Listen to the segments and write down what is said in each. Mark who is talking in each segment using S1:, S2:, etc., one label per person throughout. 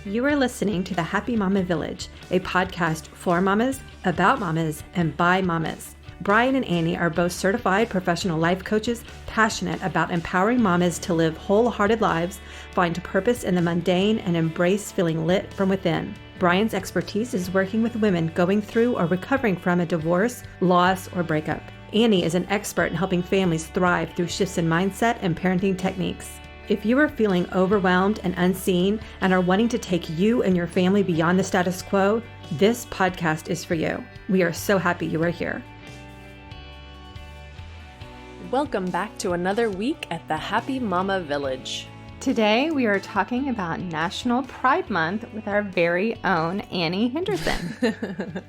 S1: You are listening to the Happy Mama Village, a podcast for mamas, about mamas, and by mamas. Bryann and Annie are both certified professional life coaches passionate about empowering mamas to live wholehearted lives, find purpose in the mundane, and embrace feeling lit from within. Bryann's expertise is working with women going through or recovering from a divorce, loss, or breakup. Annie is an expert in helping families thrive through shifts in mindset and parenting techniques. If you are feeling overwhelmed and unseen and are wanting to take you and your family beyond the status quo, this podcast is for you. We are so happy you are here.
S2: Welcome back to another week at the Happy Mama Village.
S1: Today we are talking about National Pride Month with our very own Annie Henderson.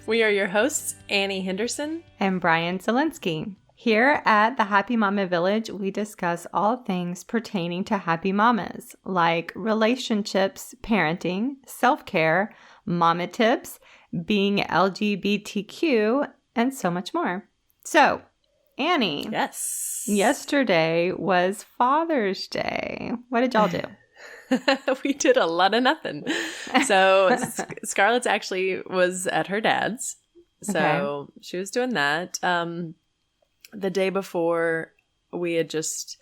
S2: We are your hosts, Annie Henderson
S1: and Bryann Zielinski. Here at the Happy Mama Village, we discuss all things pertaining to happy mamas, like relationships, parenting, self-care, mama tips, being LGBTQ, and so much more. So, Annie.
S2: Yes.
S1: Yesterday was Father's Day. What did y'all do?
S2: We did a lot of nothing. So, Scarlett's actually was at her dad's. So, She was doing that. The day before, we had just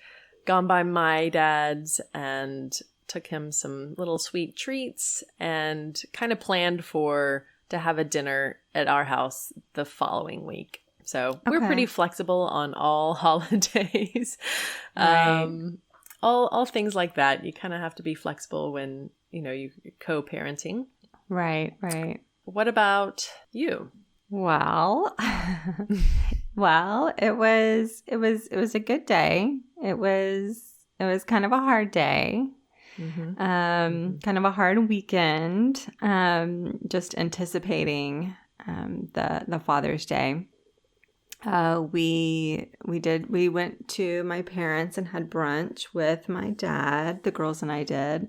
S2: gone by my dad's and took him some little sweet treats and kind of planned to have a dinner at our house the following week. So we're pretty flexible on all holidays,
S1: Right.
S2: all things like that. You kind of have to be flexible when, you're co-parenting.
S1: Right.
S2: What about you?
S1: Well, it was a good day. It was kind of a hard day. Kind of a hard weekend. Just anticipating the Father's Day. We went to my parents and had brunch with my dad. The girls and I did.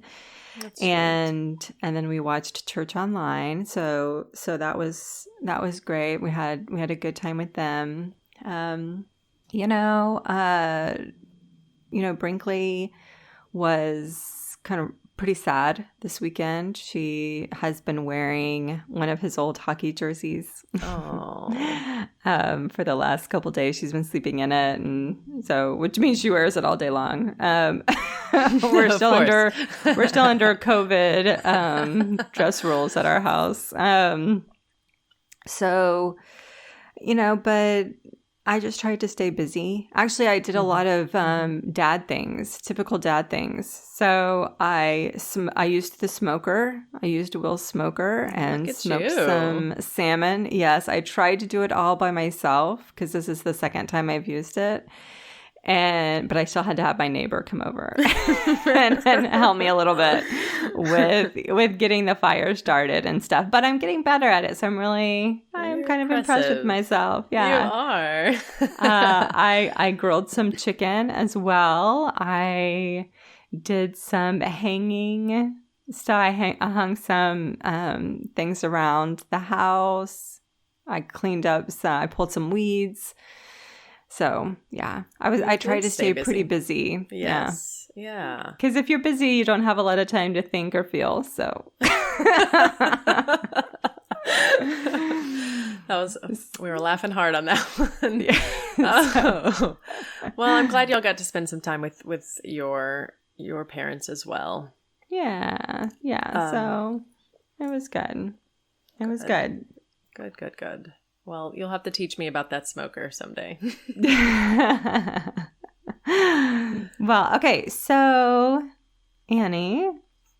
S1: That's and sweet. And then we watched church online. So that was great. We had a good time with them. Brinkley was kind of pretty sad this weekend. She has been wearing one of his old hockey jerseys. For the last couple days. She's been sleeping in it, and so which means she wears it all day long. We're still under COVID dress rules at our house. But I just tried to stay busy. Actually, I did a lot of typical dad things. So I used the smoker. I used Will's smoker and smoked some salmon. Yes, I tried to do it all by myself because this is the second time I've used it. But I still had to have my neighbor come over and help me a little bit with getting the fire started and stuff. But I'm getting better at it, so I'm kind of impressed with myself. Yeah,
S2: you are.
S1: I grilled some chicken as well. I did some hanging. So I hung some things around the house. I cleaned up. I pulled some weeds. So, yeah, I try to stay pretty busy.
S2: Yes. Yeah.
S1: Because if you're busy, you don't have a lot of time to think or feel. So,
S2: we were laughing hard on that one.
S1: Yeah.
S2: Well, I'm glad y'all got to spend some time with your parents as well.
S1: Yeah. So it was good. It was good.
S2: Good. Well, you'll have to teach me about that smoker someday.
S1: Well, okay. So, Annie,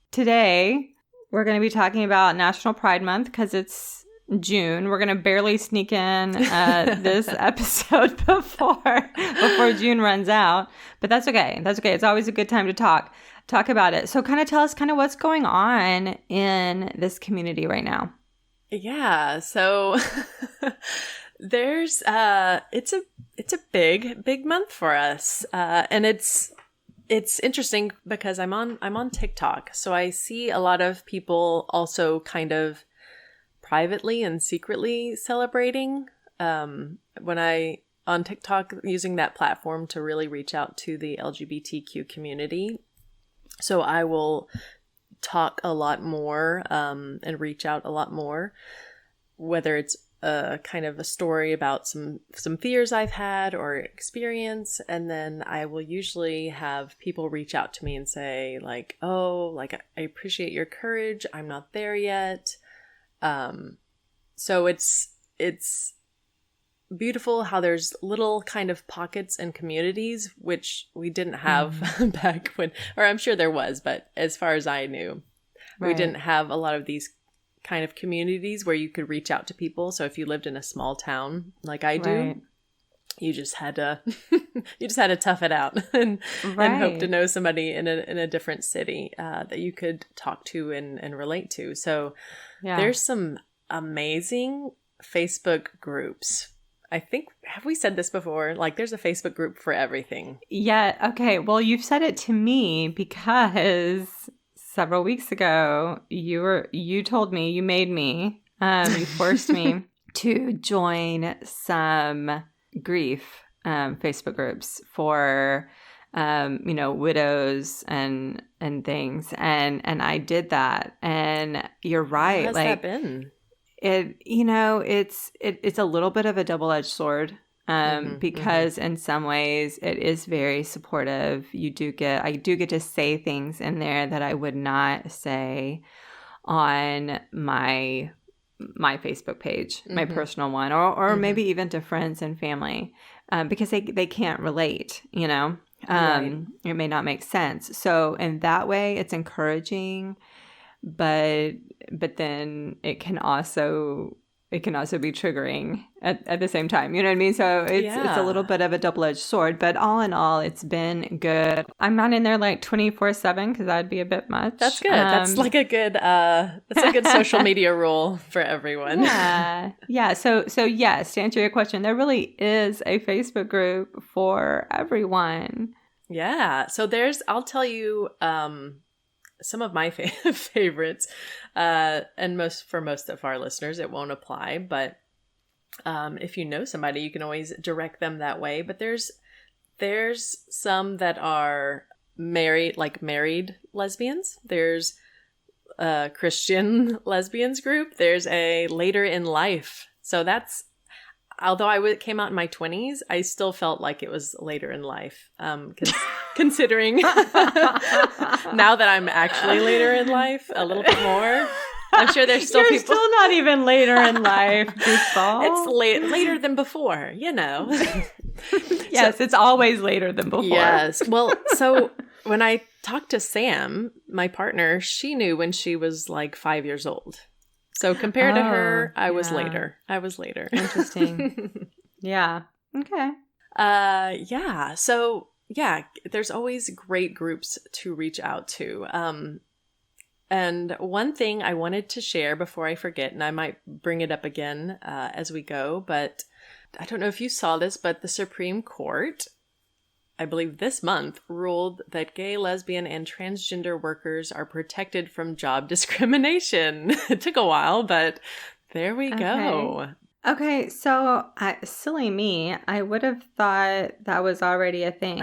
S1: today we're going to be talking about National Pride Month because it's June. We're going to barely sneak in this episode before June runs out. But that's okay. It's always a good time to talk about it. So kind of tell us what's going on in this community right now.
S2: Yeah, so there's it's a big month for us, and it's interesting because I'm on TikTok, so I see a lot of people also kind of privately and secretly celebrating. When on TikTok, using that platform to really reach out to the LGBTQ community, so I will talk a lot more and reach out a lot more, whether it's a kind of a story about some fears I've had or experience. And then I will usually have people reach out to me and say like, oh, like I appreciate your courage. I'm not there yet. So it's beautiful how there's little kind of pockets and communities, which we didn't have back when, or I'm sure there was, but as far as I knew, we didn't have a lot of these kind of communities where you could reach out to people. So if you lived in a small town like I do, you just had to tough it out and hope to know somebody in a different city that you could talk to and relate to. So there's some amazing Facebook groups. I think, have we said this before? Like, there's a Facebook group for everything.
S1: Yeah. Okay. Well, you've said it to me because several weeks ago, you told me, you made me, you forced me to join some grief Facebook groups for, widows and things. And I did that. And you're right.
S2: How's that been?
S1: It's a little bit of a double-edged sword. Because in some ways it is very supportive. I do get to say things in there that I would not say on my Facebook page, my personal one, or maybe even to friends and family, because they can't relate, it may not make sense. So in that way it's encouraging, but then it can also be triggering at the same time. You know what I mean? So it's a little bit of a double-edged sword, but all in all, it's been good. I'm not in there like 24/7 because that'd be a bit much.
S2: That's good. That's like a good, that's a good social media rule for everyone.
S1: Yeah. So yes, to answer your question, there really is a Facebook group for everyone.
S2: Yeah. So I'll tell you, some of my favorites, and for most of our listeners, it won't apply. But if you know somebody, you can always direct them that way. But there's some that are married lesbians. There's a Christian lesbians group. There's a later in life. So that's, although I came out in my 20s, I still felt like it was later in life. Considering now that I'm actually later in life a little bit more, I'm sure there's still
S1: You're
S2: people.
S1: Still not even later in life.
S2: It's later than before,
S1: Yes, it's always later than before.
S2: Yes. Well, so when I talked to Sam, my partner, she knew when she was like 5 years old. So compared to her, I was later.
S1: Interesting. Yeah. Okay.
S2: Yeah. So yeah, there's always great groups to reach out to. And one thing I wanted to share before I forget, and I might bring it up again as we go, but I don't know if you saw this, but the Supreme Court, I believe this month, ruled that gay, lesbian, and transgender workers are protected from job discrimination. It took a while, but there we go.
S1: Okay, so silly me, I would have thought that was already a thing.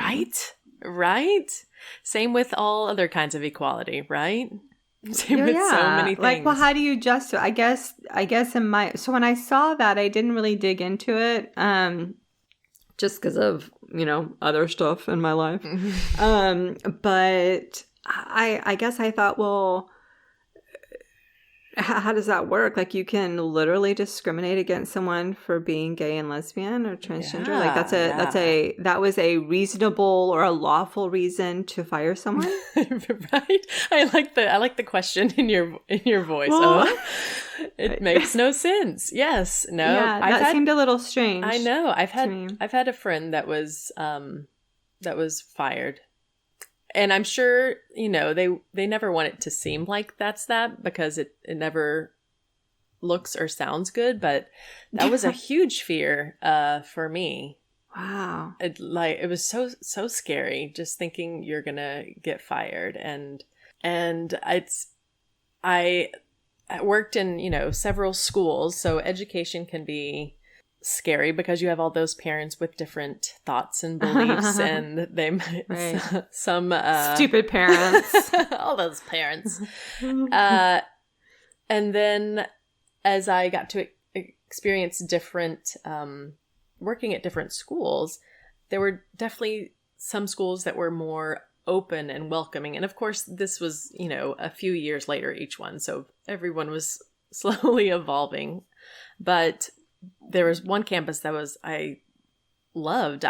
S2: Right? Same with all other kinds of equality, right? Same with so many things.
S1: Like, well, how do you justify? I guess so when I saw that, I didn't really dig into it, just because of, other stuff in my life. But I guess I thought, well, how does that work? Like, you can literally discriminate against someone for being gay and lesbian or transgender. Like that was a reasonable or a lawful reason to fire someone.
S2: Right. I like the question in your voice.
S1: Well,
S2: it makes no sense. Yes. No.
S1: Yeah, that seemed a little strange.
S2: I know. I've had a friend that was fired. And I'm sure, they never want it to seem like that's that, because it never looks or sounds good. But that was a huge fear for me.
S1: Wow.
S2: It was so scary just thinking you're going to get fired. And I worked in, several schools. So education can be scary because you have all those parents with different thoughts and beliefs, and they might some
S1: stupid parents,
S2: all those parents. And then as I got to experience different working at different schools, there were definitely some schools that were more open and welcoming. And of course, this was, a few years later, each one. So everyone was slowly evolving. But there was one campus that I loved.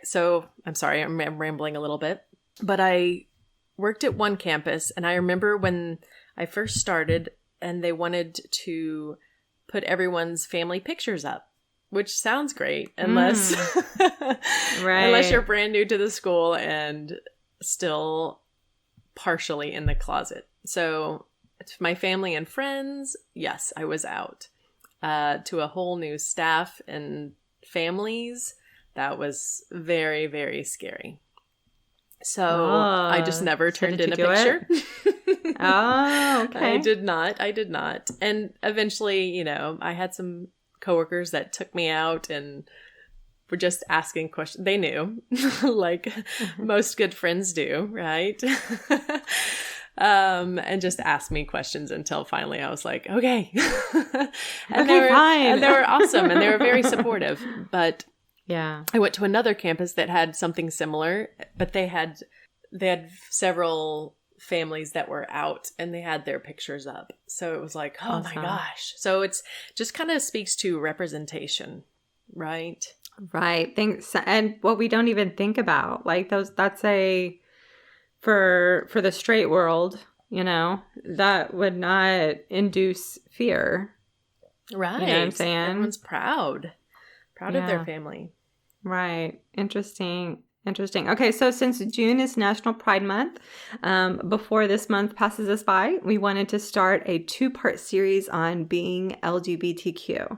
S2: So I'm sorry, I'm rambling a little bit, but I worked at one campus, and I remember when I first started and they wanted to put everyone's family pictures up, which sounds great unless unless you're brand new to the school and still partially in the closet. So my family and friends, yes, I was out. To a whole new staff and families, that was very, very scary. So I just never turned in a picture.
S1: Oh, okay.
S2: I did not. And eventually, I had some coworkers that took me out and were just asking questions. They knew, like most good friends do, right? And just asked me questions until finally I was like, okay.
S1: And fine.
S2: And they were awesome, and they were very supportive. But
S1: yeah,
S2: I went to another campus that had something similar, but they had several families that were out, and they had their pictures up. So it was like, oh awesome. My gosh. So it's just kind of speaks to representation, right?
S1: Right. Thanks. And what we don't even think about, like that's for the straight world, that would not induce fear.
S2: Right.
S1: You know what I'm saying?
S2: Everyone's proud of their family.
S1: Right. Interesting. Okay, so since June is National Pride Month, before this month passes us by, we wanted to start a 2-part series on being LGBTQ.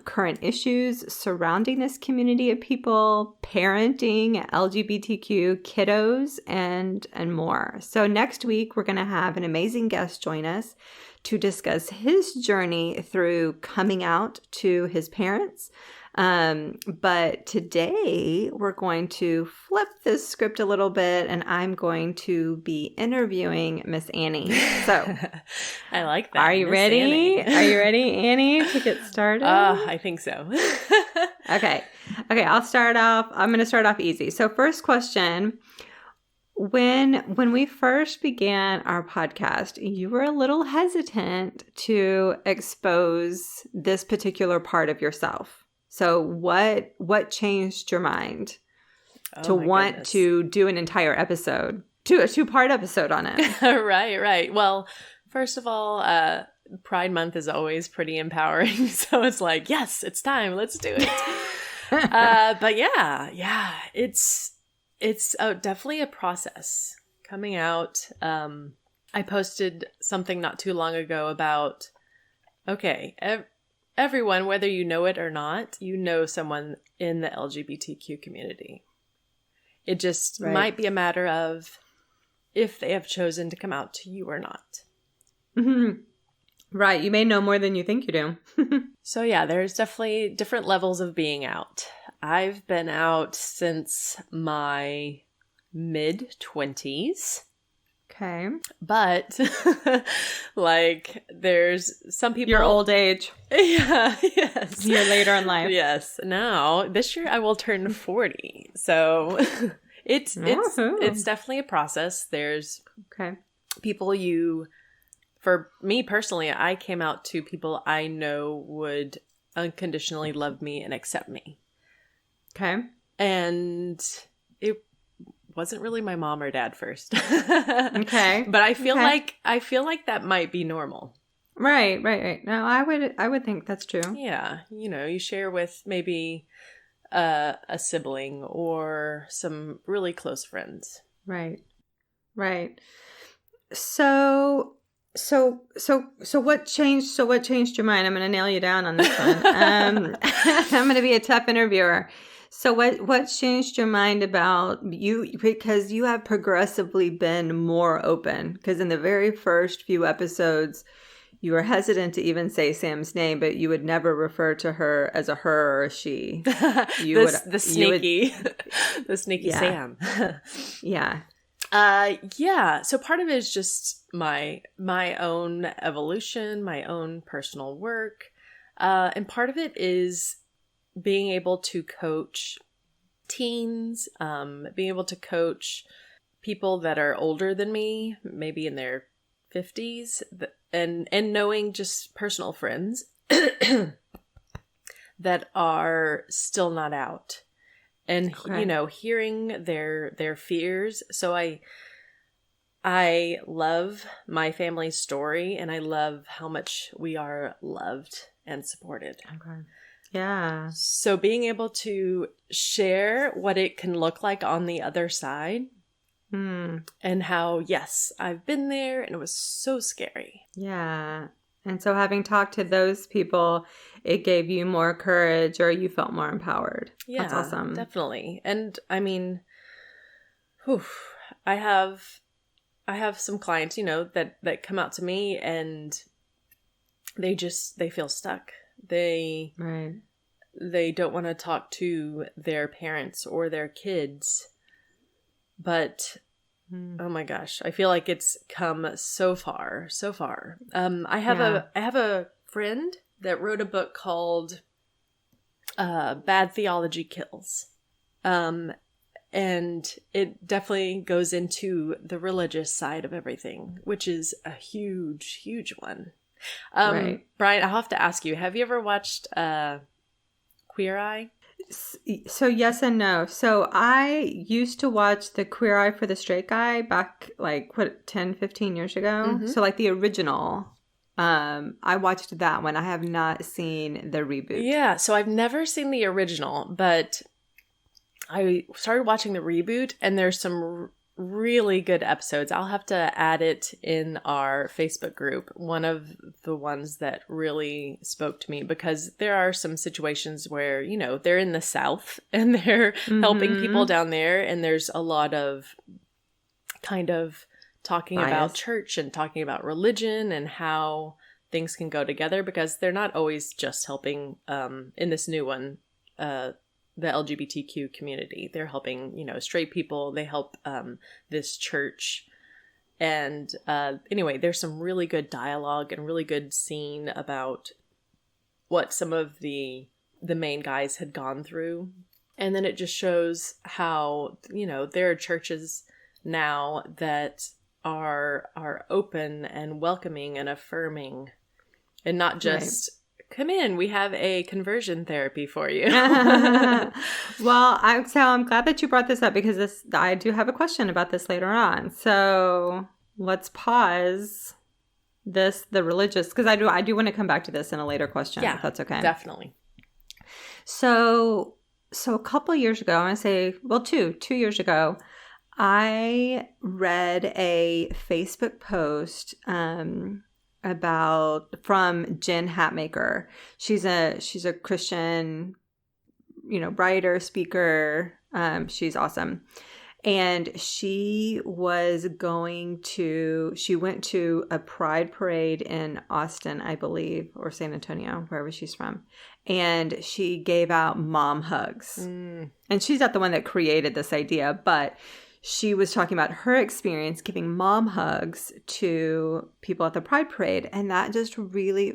S1: Current issues surrounding this community of people, parenting LGBTQ kiddos, and more. So next week, we're going to have an amazing guest join us to discuss his journey through coming out to his parents. But today we're going to flip this script a little bit, and I'm going to be interviewing Miss Annie. So
S2: I like that.
S1: Are you ready? Are you ready, Annie, to get started?
S2: I think so.
S1: Okay. I'll start off. I'm going to start off easy. So first question. When we first began our podcast, you were a little hesitant to expose this particular part of yourself. So what changed your mind to want to do an entire episode, a 2-part episode on it?
S2: Right. Well, first of all, Pride Month is always pretty empowering. So it's like, yes, it's time. Let's do it. But yeah, it's definitely a process coming out. I posted something not too long ago about, everyone, whether you know it or not, someone in the LGBTQ community. It just might be a matter of if they have chosen to come out to you or not.
S1: Mm-hmm. Right. You may know more than you think you do.
S2: So yeah, there's definitely different levels of being out. I've been out since my mid-20s.
S1: Okay.
S2: But, there's some people...
S1: Your old age.
S2: Yeah, yes.
S1: You're later in life.
S2: Yes. Now, this year I will turn 40. So, it's definitely a process. There's people for me personally, I came out to people I know would unconditionally love me and accept me.
S1: Okay.
S2: And it wasn't really my mom or dad first.
S1: Okay.
S2: But I feel like that might be normal.
S1: Right. No, I would think that's true.
S2: Yeah. You share with maybe a sibling or some really close friends.
S1: Right. So what changed? So what changed your mind? I'm going to nail you down on this one. I'm going to be a tough interviewer. So what changed your mind about you? Because you have progressively been more open. Because in the very first few episodes, you were hesitant to even say Sam's name, but you would never refer to her as a her or a she.
S2: The sneaky
S1: yeah.
S2: Sam.
S1: Yeah.
S2: Yeah. So part of it is just my own evolution, my own personal work. And part of it is being able to coach teens, being able to coach people that are older than me, maybe in their 50s, and knowing just personal friends that are still not out. And,
S1: Okay.
S2: hearing their fears. So I love my family's story, and I love how much we are loved and supported.
S1: Okay. Yeah.
S2: So being able to share what it can look like on the other side, and how, yes, I've been there, and it was so scary.
S1: Yeah. And so having talked to those people, it gave you more courage, or you felt more empowered.
S2: Yeah,
S1: that's awesome.
S2: Definitely. And I mean, I have some clients, that come out to me, and they feel stuck. They don't want to talk to their parents or their kids. But oh my gosh, I feel like it's come so far. I have a friend that wrote a book called Bad Theology Kills. And it definitely goes into the religious side of everything, which is a huge, huge one. Bryann, I'll have to ask you, have you ever watched Queer Eye?
S1: So yes and no. So I used to watch the Queer Eye for the Straight Guy back 10, 15 years ago. So the original. I watched that one. I have not seen the reboot.
S2: Yeah, so I've never seen the original, but I started watching the reboot, and there's some really good episodes. I'll have to add it in our Facebook group. One of the ones that really spoke to me, because there are some situations where, they're in the South and they're helping people down there. And there's a lot of kind of talking about church and talking about religion and how things can go together, because they're not always just helping, in this new one, the LGBTQ community. They're helping, straight people. They help this church. And anyway, there's some really good dialogue and really good scene about what some of the main guys had gone through. And then it just shows how, there are churches now that are open and welcoming and affirming, and not just... Come in, we have a conversion therapy for you.
S1: Well, I'm glad that you brought this up, because I do have a question about this later on. So let's pause the religious, because I do want to come back to this in a later question, if that's okay.
S2: Definitely.
S1: So a couple of years ago, I want to say, 2 years ago, I read a Facebook post from Jen Hatmaker. She's a Christian, writer, speaker. She's awesome. And she went to a pride parade in Austin, I believe, or San Antonio, wherever she's from. And she gave out mom hugs. And she's not the one that created this idea, but she was talking about her experience giving mom hugs to people at the Pride Parade. And that just really,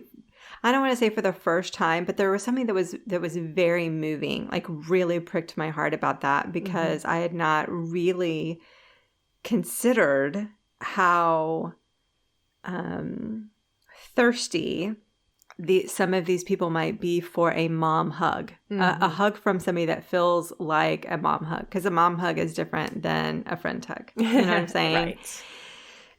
S1: I don't want to say for the first time, but there was something that was very moving, really pricked my heart about that, because I had not really considered how thirsty some of these people might be for a mom hug, a hug from somebody that feels like a mom hug, because a mom hug is different than a friend hug. You know what I'm saying?
S2: Right.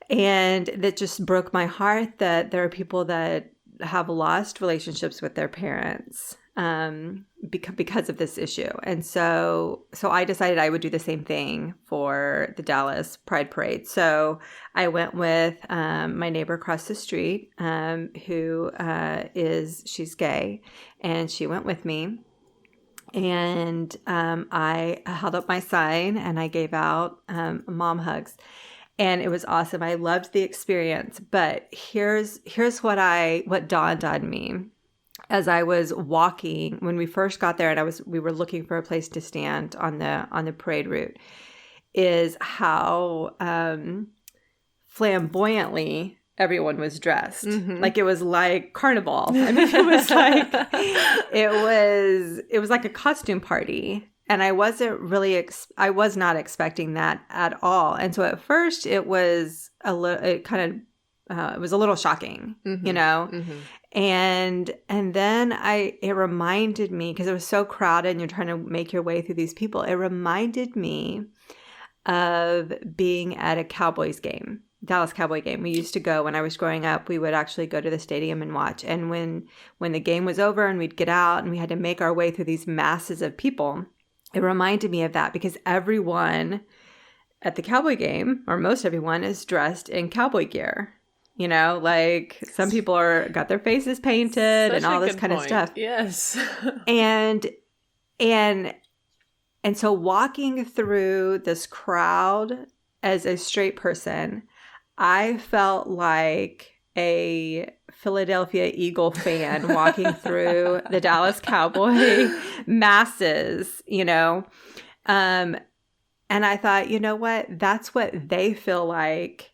S1: And that just broke my heart that there are people that have lost relationships with their parents because of this issue. And so I decided I would do the same thing for the Dallas Pride Parade. So I went with my neighbor across the street, she's gay, and she went with me. And I held up my sign and I gave out mom hugs. And it was awesome. I loved the experience. But here's what dawned on me as I was walking when we first got there, and we were looking for a place to stand on the parade route, is how flamboyantly everyone was dressed. Like it was like carnival. I mean, it was like it was like a costume party. And I wasn't really I was not expecting that at all. And so at first it was a little shocking, you know. And then it reminded me, because it was so crowded and you're trying to make your way through these people, it reminded me of being at a Cowboys game. Dallas Cowboy game. We used to go when I was growing up. We would actually go to the stadium and watch. And when the game was over and we'd get out and we had to make our way through these masses of people, it reminded me of that, because everyone at the Cowboy game, or most everyone, is dressed in cowboy gear. You know, like some people got their faces painted and all this kind of stuff.
S2: Yes.
S1: and so walking through this crowd as a straight person, I felt like a Philadelphia Eagle fan walking through the Dallas Cowboy masses, you know. And I thought, you know what? That's what they feel like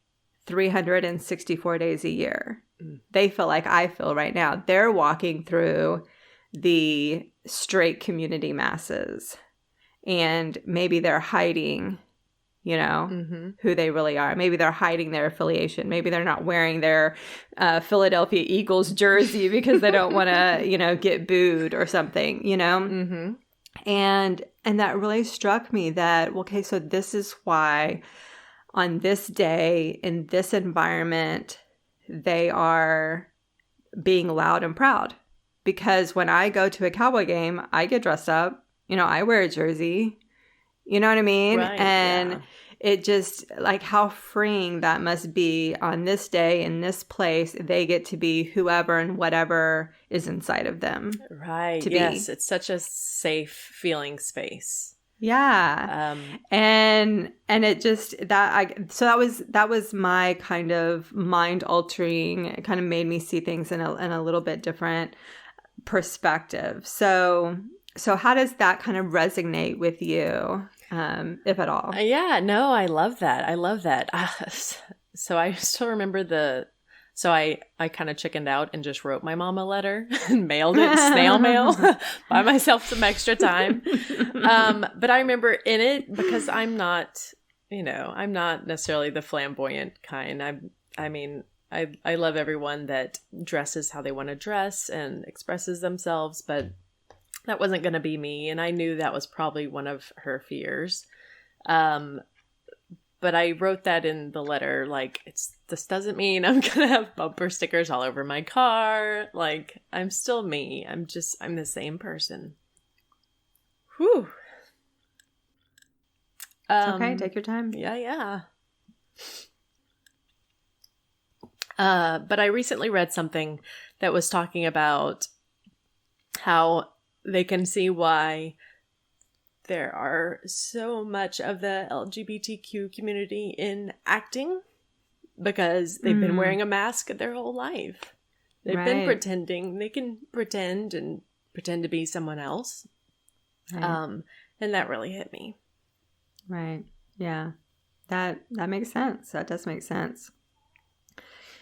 S1: 364 days a year. They feel like I feel right now. They're walking through the straight community masses, and maybe they're hiding, you know, who they really are. Maybe they're hiding their affiliation. Maybe they're not wearing their Philadelphia Eagles jersey because they don't want to, you know, get booed or something, you know? And that really struck me that, okay, so this is why on this day, in this environment, they are being loud and proud. Because when I go to a Cowboy game, I get dressed up. You know, I wear a jersey. You know what I mean?
S2: Right,
S1: and it just, like, how freeing that must be on this day, in this place. They get to be whoever and whatever is inside of them.
S2: Right.
S1: To
S2: yes.
S1: be.
S2: It's such a safe feeling space.
S1: Yeah. And it just, that was my kind of mind altering. It kind of made me see things in a little bit different perspective. So how does that kind of resonate with you, if at all?
S2: Yeah, no, I love that. So I still remember so I kind of chickened out and just wrote my mom a letter and mailed it, snail mail, buy myself some extra time. But I remember in it, because I'm not necessarily the flamboyant kind. I love everyone that dresses how they want to dress and expresses themselves, but that wasn't going to be me. And I knew that was probably one of her fears. But I wrote that in the letter, like, this doesn't mean I'm going to have bumper stickers all over my car. Like, I'm still me. I'm the same person. Whew.
S1: It's okay. Take your time.
S2: Yeah. But I recently read something that was talking about how they can see why there are so much of the LGBTQ community in acting, because they've been wearing a mask their whole life. They've been pretending. They can pretend to be someone else. Right. And that really hit me.
S1: Right. Yeah. That makes sense. That does make sense.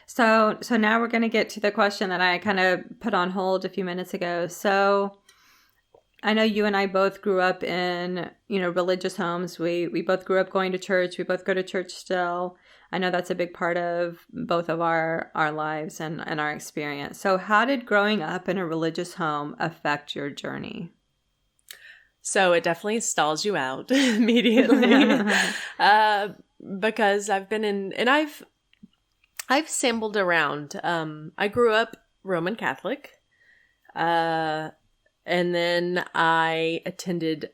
S1: So now we're going to get to the question that I kind of put on hold a few minutes ago. So I know you and I both grew up in, you know, religious homes. We both grew up going to church. We both go to church still. I know that's a big part of both of our lives and our experience. So how did growing up in a religious home affect your journey?
S2: So it definitely stalls you out immediately. Because I've been in, and I've sampled around. I grew up Roman Catholic. And then I attended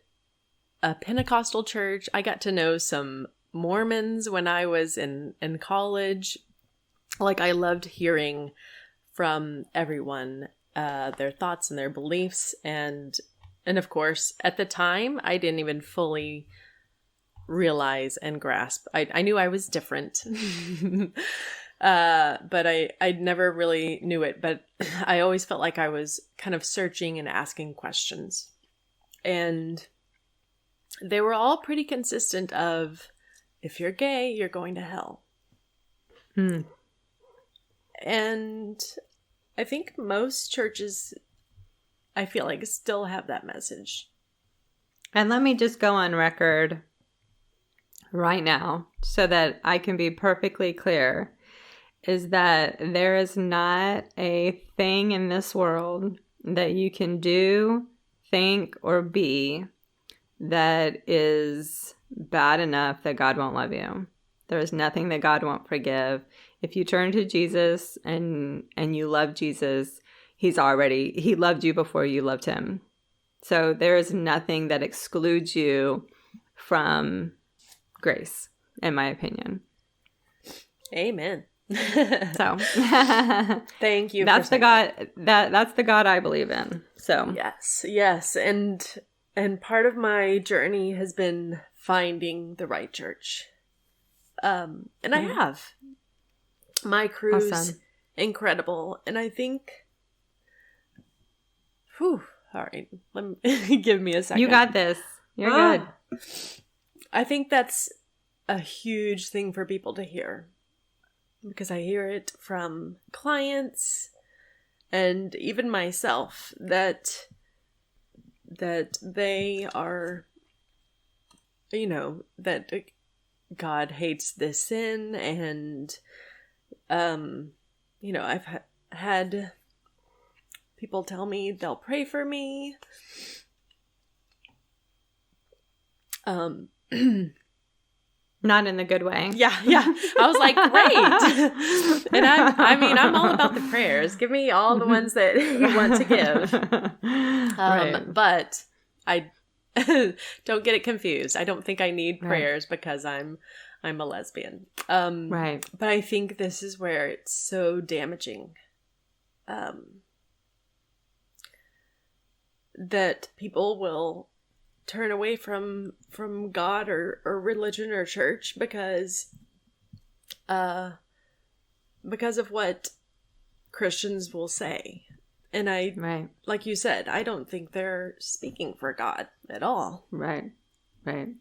S2: a Pentecostal church. I got to know some Mormons when I was in college. Like, I loved hearing from everyone, their thoughts and their beliefs. And of course, at the time, I didn't even fully realize and grasp. I knew I was different, but I never really knew it. But I always felt like I was kind of searching and asking questions. And they were all pretty consistent of, if you're gay, you're going to hell. And I think most churches, I feel like, still have that message.
S1: And let me just go on record right now so that I can be perfectly clear, is that there is not a thing in this world that you can do, think, or be that is bad enough that God won't love you. There is nothing that God won't forgive. If you turn to Jesus and you love Jesus, he loved you before you loved him. So there is nothing that excludes you from grace, in my opinion.
S2: Amen.
S1: So
S2: thank you.
S1: That's the God that's the God I believe in. So
S2: yes. And part of my journey has been finding the right church. And I have. My crew's
S1: awesome.
S2: Incredible. And I think, all right, give me a second.
S1: You got this. You're good.
S2: I think that's a huge thing for people to hear, because I hear it from clients and even myself that they are, that God hates this sin, and I've had people tell me they'll pray for me.
S1: Not in the good way.
S2: Yeah. I was like, great. And I'm all about the prayers. Give me all the ones that you want to give.
S1: Right.
S2: But I don't get it confused. I don't think I need prayers because I'm a lesbian.
S1: Right.
S2: But I think this is where it's so damaging. That people will turn away from God or religion or church because of what Christians will say. And like you said, I don't think they're speaking for God at all. Right.
S1: I'm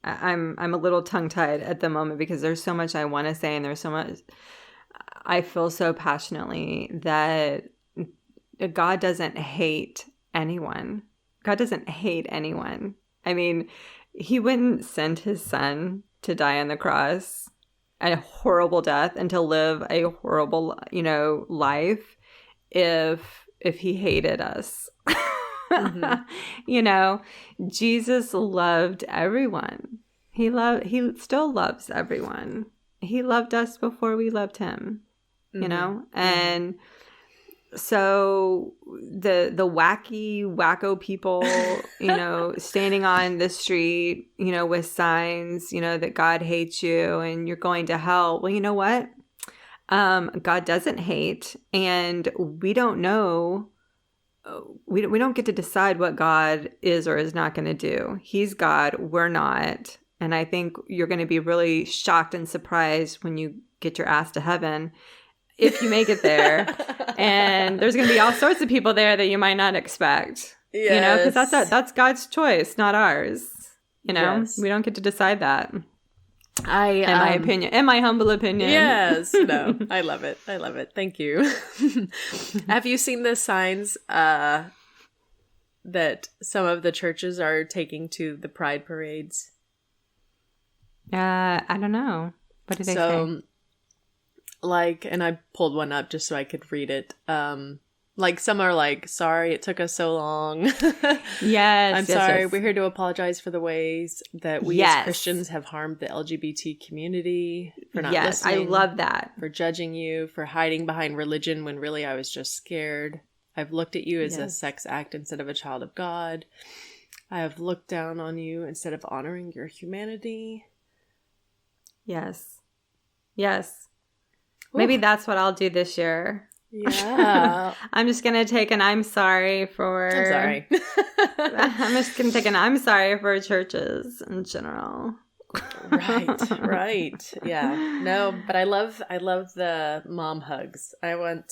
S1: a little tongue-tied at the moment because there's so much I want to say, and there's so much I feel so passionately that God doesn't hate anyone. God doesn't hate anyone. I mean, he wouldn't send his son to die on the cross, a horrible death, and to live a horrible, life if he hated us. Mm-hmm. Jesus loved everyone. He still loves everyone. He loved us before we loved him, and so the wacko people, standing on the street, with signs, that God hates you and you're going to hell. Well, you know what? God doesn't hate, and we don't know. We don't get to decide what God is or is not going to do. He's God. We're not. And I think you're going to be really shocked and surprised when you get your ass to heaven, if you make it there. And there's going to be all sorts of people there that you might not expect.
S2: Yes.
S1: Because that's God's choice, not ours.
S2: Yes.
S1: We don't get to decide that. In my opinion, in my humble opinion.
S2: Yes. No, I love it. Thank you. Have you seen the signs that some of the churches are taking to the pride parades?
S1: I don't know. What did they say?
S2: And I pulled one up just so I could read it. Some are like, sorry, it took us so long.
S1: Yes.
S2: I'm sorry. Yes. We're here to apologize for the ways that we as Christians have harmed the LGBT community, for not listening.
S1: I love that.
S2: For judging you, for hiding behind religion when really I was just scared. I've looked at you as a sex act instead of a child of God. I have looked down on you instead of honoring your humanity.
S1: Yes. Maybe that's what I'll do this year.
S2: Yeah.
S1: I'm just going to take an I'm sorry for...
S2: I'm sorry.
S1: I'm just going to take an I'm sorry for churches in general.
S2: Right. Yeah. No, but I love the mom hugs. I would,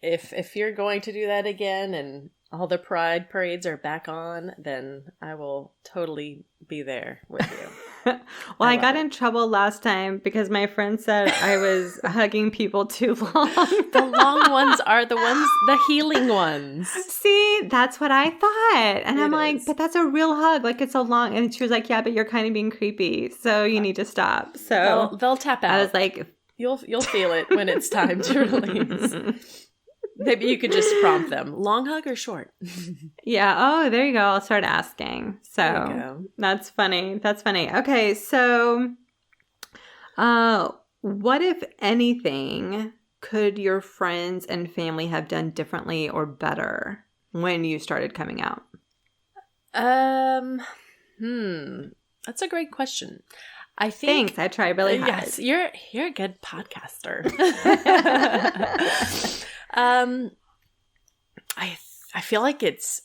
S2: if you're going to do that again and all the pride parades are back on, then I will totally be there with you.
S1: Well, I got in trouble last time because my friend said I was hugging people too long.
S2: The long ones are the healing ones.
S1: See, that's what I thought. And I'm like, but that's a real hug. Like, it's a long... And she was like, yeah, but you're kind of being creepy. So you need to stop. So
S2: they'll tap out.
S1: I was like...
S2: You'll feel it when it's time to release. Maybe you could just prompt them. Long hug or short?
S1: Yeah. Oh, there you go. I'll start asking. So that's funny. That's funny. Okay. So what, if anything, could your friends and family have done differently or better when you started coming out?
S2: That's a great question. I think...
S1: Thanks. I try really hard.
S2: Yes, you're a good podcaster. I feel like it's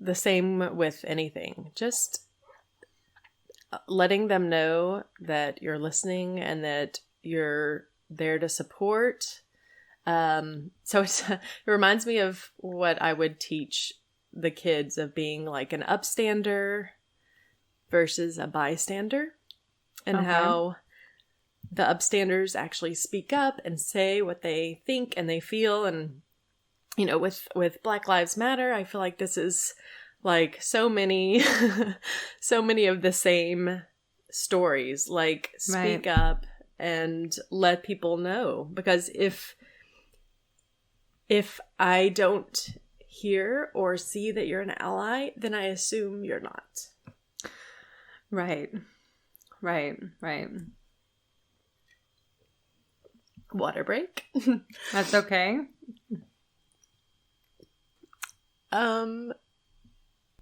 S2: the same with anything. Just letting them know that you're listening and that you're there to support. So it reminds me of what I would teach the kids of being like an upstander versus a bystander, and how the upstanders actually speak up and say what they think and they feel. And, you know, with Black Lives Matter, I feel like this is like so many of the same stories. Like, speak up and let people know. Because if I don't hear or see that you're an ally, then I assume you're not.
S1: Right.
S2: Water break.
S1: That's okay.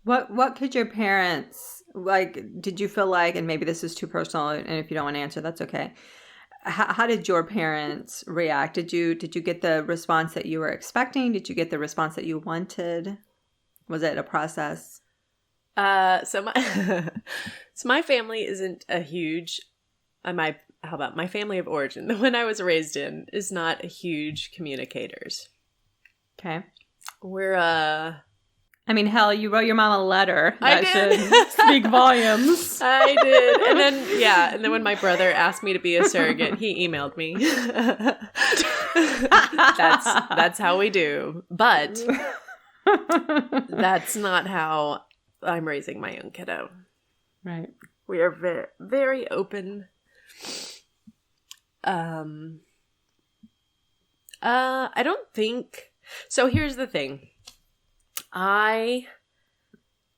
S1: What could your parents, like, did you feel like, and maybe this is too personal, and if you don't want to answer, that's okay. How did your parents react? Did you get the response that you were expecting? Did you get the response that you wanted? Was it a process?
S2: So my family isn't a huge, how about my family of origin, the one I was raised in, is not a huge communicators.
S1: Okay.
S2: We're,
S1: I mean, hell, you wrote your mom a letter.
S2: That
S1: should speak volumes.
S2: I did. And then when my brother asked me to be a surrogate, he emailed me. That's how we do. But that's not how I'm raising my young kiddo.
S1: Right.
S2: We are very, very open. I don't think... So here's the thing. I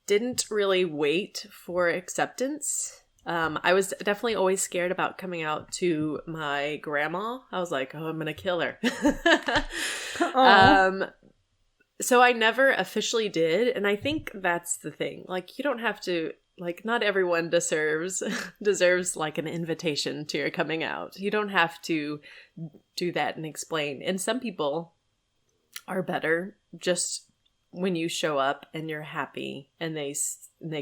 S2: didn't really wait for acceptance. I was definitely always scared about coming out to my grandma. I was like, oh, I'm going to kill her. So I never officially did. And I think that's the thing. Like, you don't have to, like, not everyone deserves like an invitation to your coming out. You don't have to do that and explain. And some people are better just when you show up and you're happy and they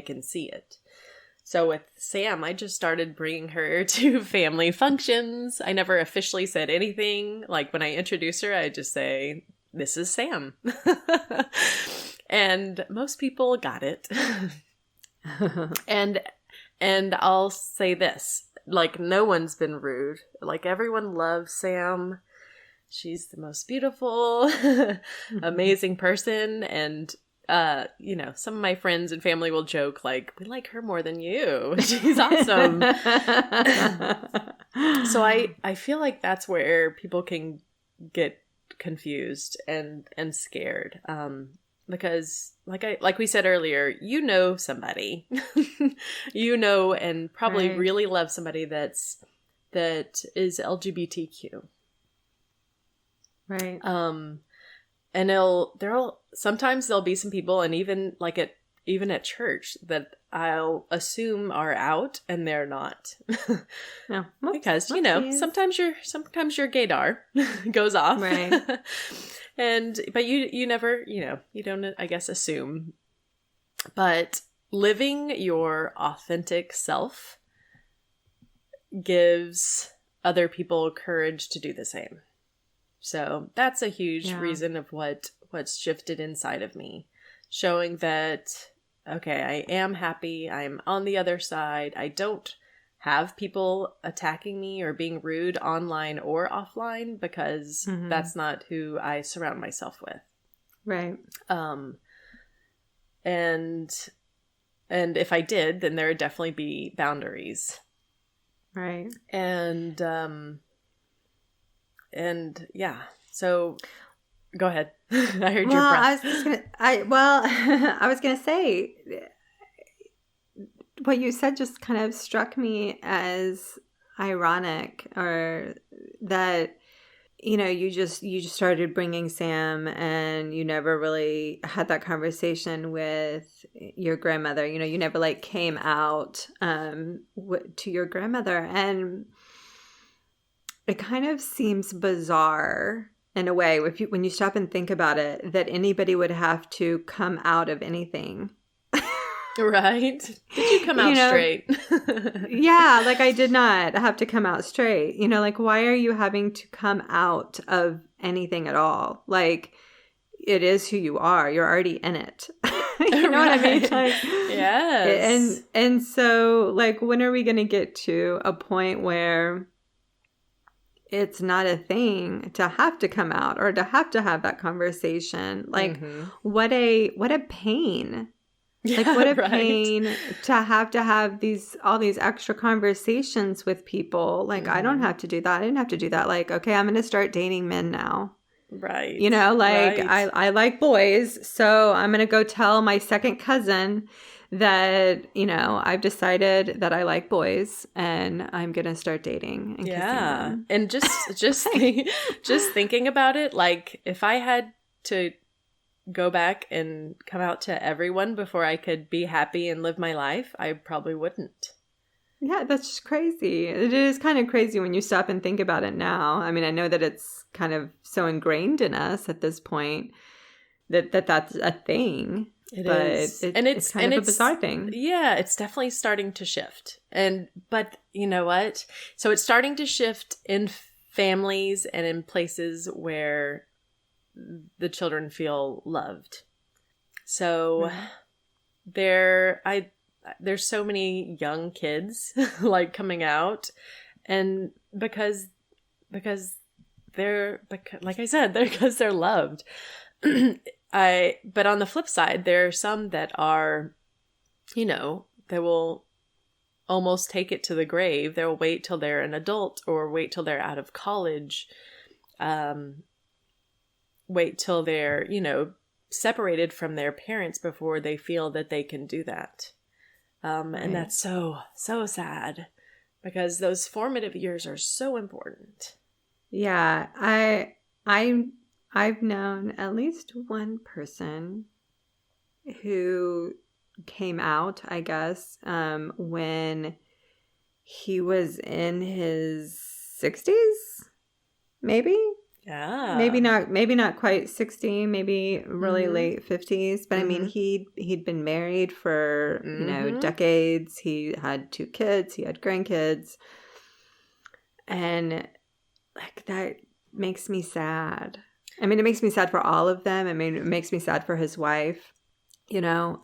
S2: can see it. So with Sam, I just started bringing her to family functions. I never officially said anything. Like, when I introduce her, I just say, this is Sam. And most people got it. And I'll say this, like, no one's been rude. Like, everyone loves Sam. She's the most beautiful, amazing person. And, you know, some of my friends and family will joke, like, we like her more than you. She's awesome. So I feel like that's where people can get confused and scared. Because like we said earlier, you know somebody, you know, and probably really love somebody that is LGBTQ.
S1: Right.
S2: And sometimes there'll be some people, and even like even at church that I'll assume are out and they're not.
S1: No.
S2: Because, you know, sometimes your gaydar goes off.
S1: Right.
S2: But you never, you know, you don't, I guess, assume. But living your authentic self gives other people courage to do the same. So that's a huge reason of what's shifted inside of me. Showing that, okay, I am happy. I'm on the other side. I don't have people attacking me or being rude online or offline because that's not who I surround myself with.
S1: Right.
S2: And if I did, then there would definitely be boundaries.
S1: Right.
S2: And yeah. So go ahead. I heard your breath.
S1: I was gonna say what you said just kind of struck me as ironic, or that, you know, you just started bringing Sam and you never really had that conversation with your grandmother. You know, you never like came out to your grandmother, and it kind of seems bizarre in a way when you stop and think about it, that anybody would have to come out of anything.
S2: Right? Did you come out straight?
S1: Yeah, like I did not have to come out straight. You know, like, why are you having to come out of anything at all? Like, it is who you are. You're already in it. You know what I mean? Like,
S2: yes.
S1: And so, like, when are we going to get to a point where it's not a thing to have to come out or to have that conversation? Like, what a pain. Like, what a pain to have all these extra conversations with people. Like, I don't have to do that. I didn't have to do that. Like, okay, I'm going to start dating men now.
S2: Right.
S1: You know, like, I like boys. So I'm going to go tell my second cousin that, you know, I've decided that I like boys and I'm going to start dating and kissing them.
S2: And just thinking about it, like, if I had to go back and come out to everyone before I could be happy and live my life, I probably wouldn't.
S1: Yeah, that's just crazy. It is kind of crazy when you stop and think about it now. I mean, I know that it's kind of so ingrained in us at this point that that's a thing. It's kind of a bizarre thing.
S2: Yeah, it's definitely starting to shift. But you know what? So it's starting to shift in families and in places where the children feel loved. So there's so many young kids like coming out, and because they're loved. But on the flip side, there are some that are, you know, they will almost take it to the grave. They'll wait till they're an adult or wait till they're out of college. Wait till they're, you know, separated from their parents before they feel that they can do that. And that's so sad, because those formative years are so important.
S1: Yeah, I've known at least one person who came out, I guess, when he was in his 60s, maybe.
S2: Yeah.
S1: Maybe not quite 60, maybe really late 50s. But I mean, he'd been married for, you know, decades. He had 2 kids. He had grandkids. And like, that makes me sad. I mean, it makes me sad for all of them. I mean, it makes me sad for his wife, you know.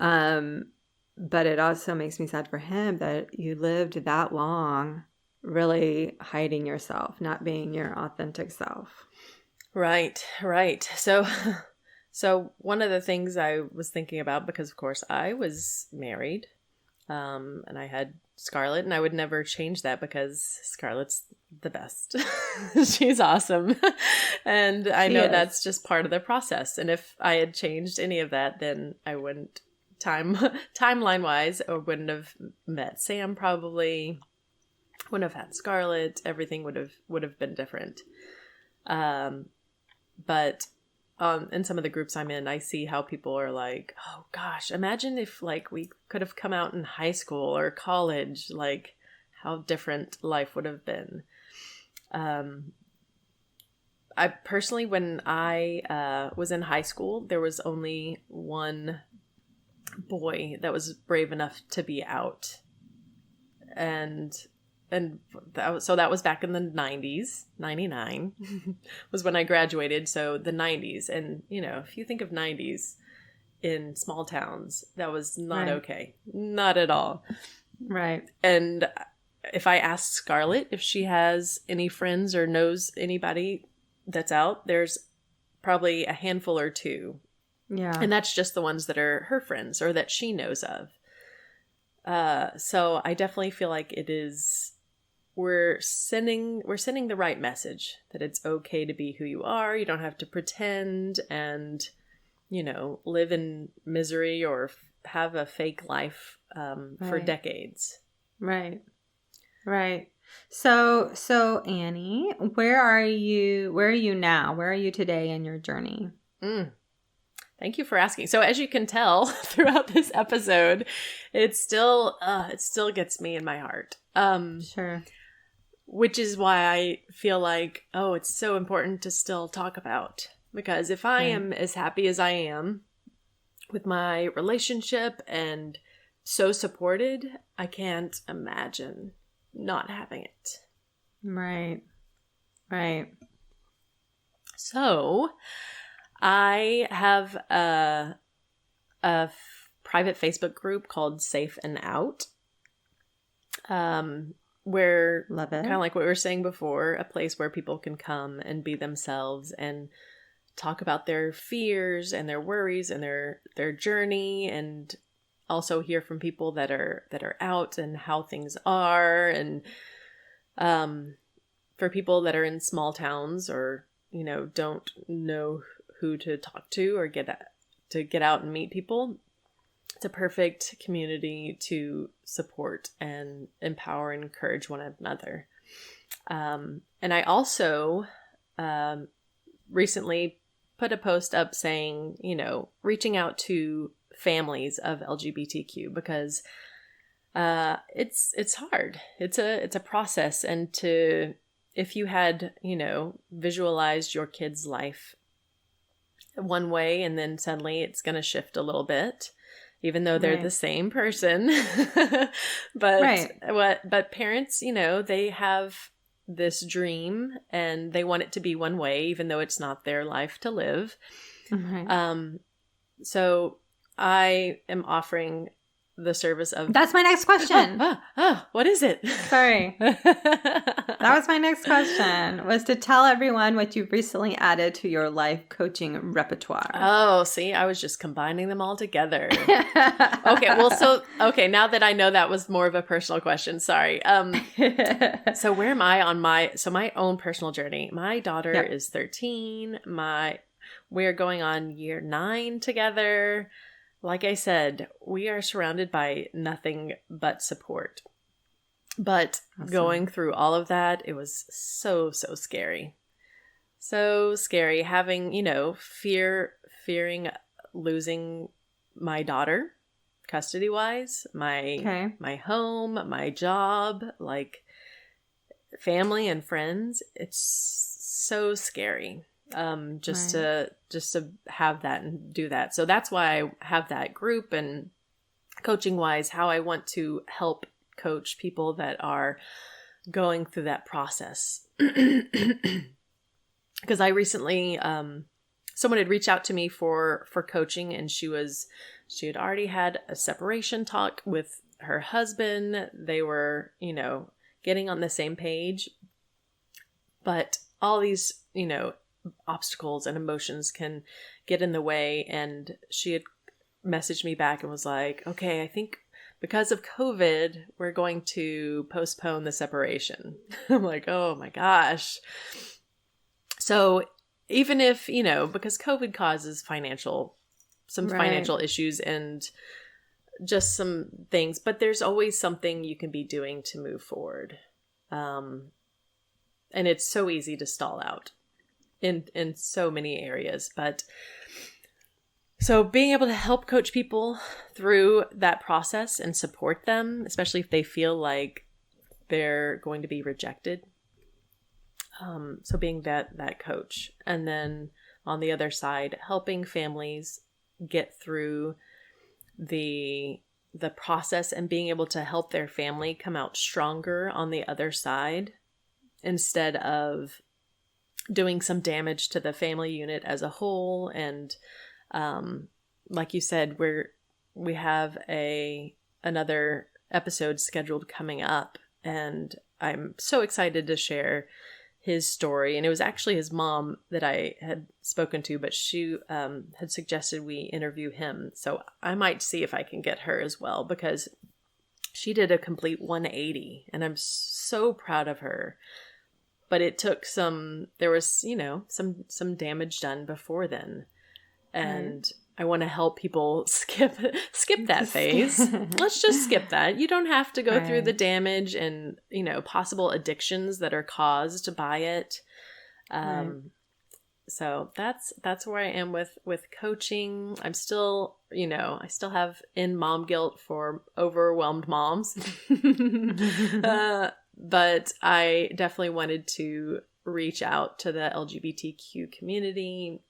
S1: But it also makes me sad for him that you lived that long really hiding yourself, not being your authentic self.
S2: Right. So one of the things I was thinking about, because of course I was married, and I had Scarlett, and I would never change that because Scarlett's the best. She's awesome. And I know that's just part of the process. And if I had changed any of that, then I wouldn't, timeline wise, or wouldn't have met Sam, probably wouldn't have had Scarlett. Everything would have been different. But in some of the groups I'm in, I see how people are like, oh gosh, imagine if like we could have come out in high school or college, like how different life would have been. I personally, when I was in high school, there was only one boy that was brave enough to be out. And that was back in the 90s. 99 was when I graduated. So the 90s. And, you know, if you think of 90s in small towns, that was not okay. Not at all.
S1: Right.
S2: And if I ask Scarlett if she has any friends or knows anybody that's out, there's probably a handful or two.
S1: Yeah.
S2: And that's just the ones that are her friends or that she knows of. So I definitely feel like we're sending the right message that it's okay to be who you are. You don't have to pretend and, you know, live in misery or have a fake life, for decades.
S1: Right. Right. So Annie, where are you now? Where are you today in your journey?
S2: Thank you for asking. So as you can tell throughout this episode, it still gets me in my heart.
S1: Sure.
S2: Which is why I feel like, it's so important to still talk about. Because if I am as happy as I am with my relationship and so supported, I can't imagine not having it.
S1: Right. Right.
S2: So I have a private Facebook group called Safe and Out. Where,
S1: love it.
S2: Kind of like what we were saying before, a place where people can come and be themselves and talk about their fears and their worries and their journey, and also hear from people that are out and how things are, and for people that are in small towns or, you know, don't know who to talk to or get out and meet people. It's a perfect community to support and empower and encourage one another. And I also recently put a post up saying, you know, reaching out to families of LGBTQ, because it's hard. It's a process. And if you had, you know, visualized your kid's life one way and then suddenly it's going to shift a little bit, even though they're the same person. But parents, you know, they have this dream and they want it to be one way, even though it's not their life to live.
S1: Right.
S2: So I am offering the service of...
S1: That's my next question.
S2: What is it?
S1: Sorry. That was my next question, was to tell everyone what you've recently added to your life coaching repertoire.
S2: Oh, see, I was just combining them all together. Okay, now that I know that was more of a personal question, sorry. So where am I on my own personal journey? My daughter is 13. We're going on year 9 together. Like I said, we are surrounded by nothing but support. But going through all of that, it was so scary. So scary having, you know, fearing losing my daughter custody-wise, my home, my job, like family and friends. It's so scary. Just to have that and do that. So that's why I have that group, and coaching wise, how I want to help coach people that are going through that process. Because I recently, someone had reached out to me for coaching, and she had already had a separation talk with her husband. They were, you know, getting on the same page, but all these, you know, obstacles and emotions can get in the way. And she had messaged me back and was like, okay, I think because of COVID, we're going to postpone the separation. I'm like, oh my gosh. So even if, you know, because COVID causes financial issues and just some things, but there's always something you can be doing to move forward. And it's so easy to stall out. in so many areas. But so being able to help coach people through that process and support them, especially if they feel like they're going to be rejected. So being that coach. And then on the other side, helping families get through the process and being able to help their family come out stronger on the other side, instead of doing some damage to the family unit as a whole. And like you said, we have another episode scheduled coming up, and I'm so excited to share his story. And it was actually his mom that I had spoken to, but she had suggested we interview him. So I might see if I can get her as well, because she did a complete 180, and I'm so proud of her. But it took there was, some damage done before then. And I want to help people skip that phase. Let's just skip that. You don't have to go through the damage and, possible addictions that are caused by it. So that's where I am with coaching. I'm still, I still have in mom guilt for overwhelmed moms. But I definitely wanted to reach out to the LGBTQ community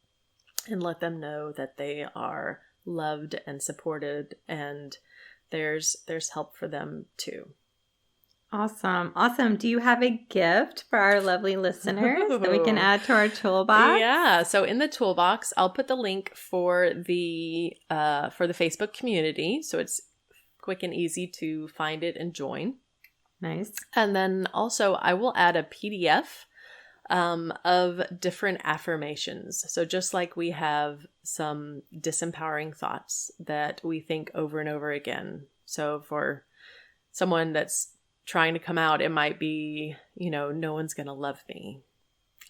S2: and let them know that they are loved and supported, and there's help for them too.
S1: Awesome. Do you have a gift for our lovely listeners that we can add to our toolbox?
S2: Yeah. So in the toolbox, I'll put the link for the Facebook community, so it's quick and easy to find it and join.
S1: Nice.
S2: And then also I will add a PDF of different affirmations. So just like we have some disempowering thoughts that we think over and over again. So for someone that's trying to come out, it might be, no one's going to love me.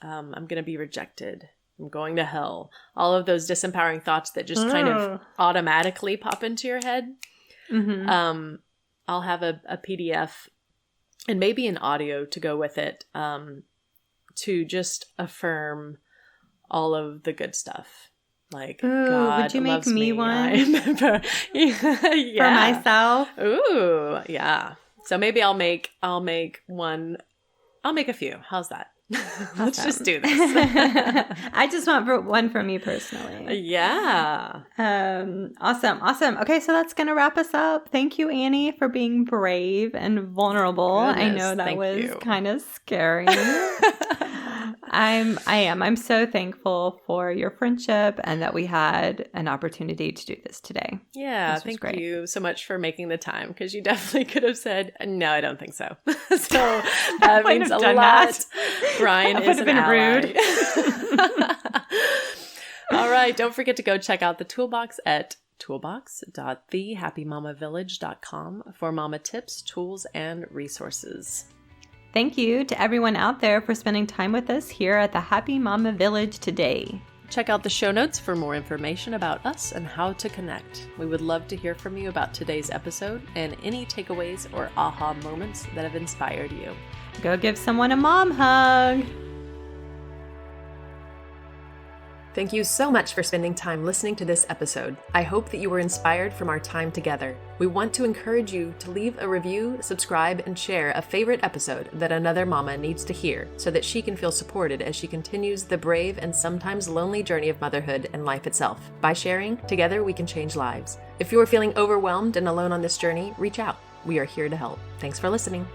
S2: I'm going to be rejected. I'm going to hell. All of those disempowering thoughts that just kind of automatically pop into your head. Mm-hmm. I'll have a PDF and maybe an audio to go with it, to just affirm all of the good stuff. Like, God
S1: would you make
S2: loves
S1: me one?
S2: I remember. Yeah.
S1: For myself?
S2: Ooh, yeah. So maybe I'll make one. I'll make a few. How's that? Let's just do this.
S1: I just want one for me personally.
S2: Yeah.
S1: Awesome. Okay, so that's going to wrap us up. Thank you, Annie, for being brave and vulnerable.
S2: Goodness,
S1: I know that was kind of scary. I'm so thankful for your friendship and that we had an opportunity to do this today.
S2: Yeah, thank you so much for making the time, because you definitely could have said, no, I don't think so. So that means a lot. Bryann is an ally. Rude. All right, don't forget to go check out the toolbox at toolbox.thehappymamavillage.com for mama tips, tools, and resources.
S1: Thank you to everyone out there for spending time with us here at the Happy Mama Village today.
S2: Check out the show notes for more information about us and how to connect. We would love to hear from you about today's episode and any takeaways or aha moments that have inspired you.
S1: Go give someone a mom hug.
S2: Thank you so much for spending time listening to this episode. I hope that you were inspired from our time together. We want to encourage you to leave a review, subscribe, and share a favorite episode that another mama needs to hear so that she can feel supported as she continues the brave and sometimes lonely journey of motherhood and life itself. By sharing, together we can change lives. If you are feeling overwhelmed and alone on this journey, reach out. We are here to help. Thanks for listening.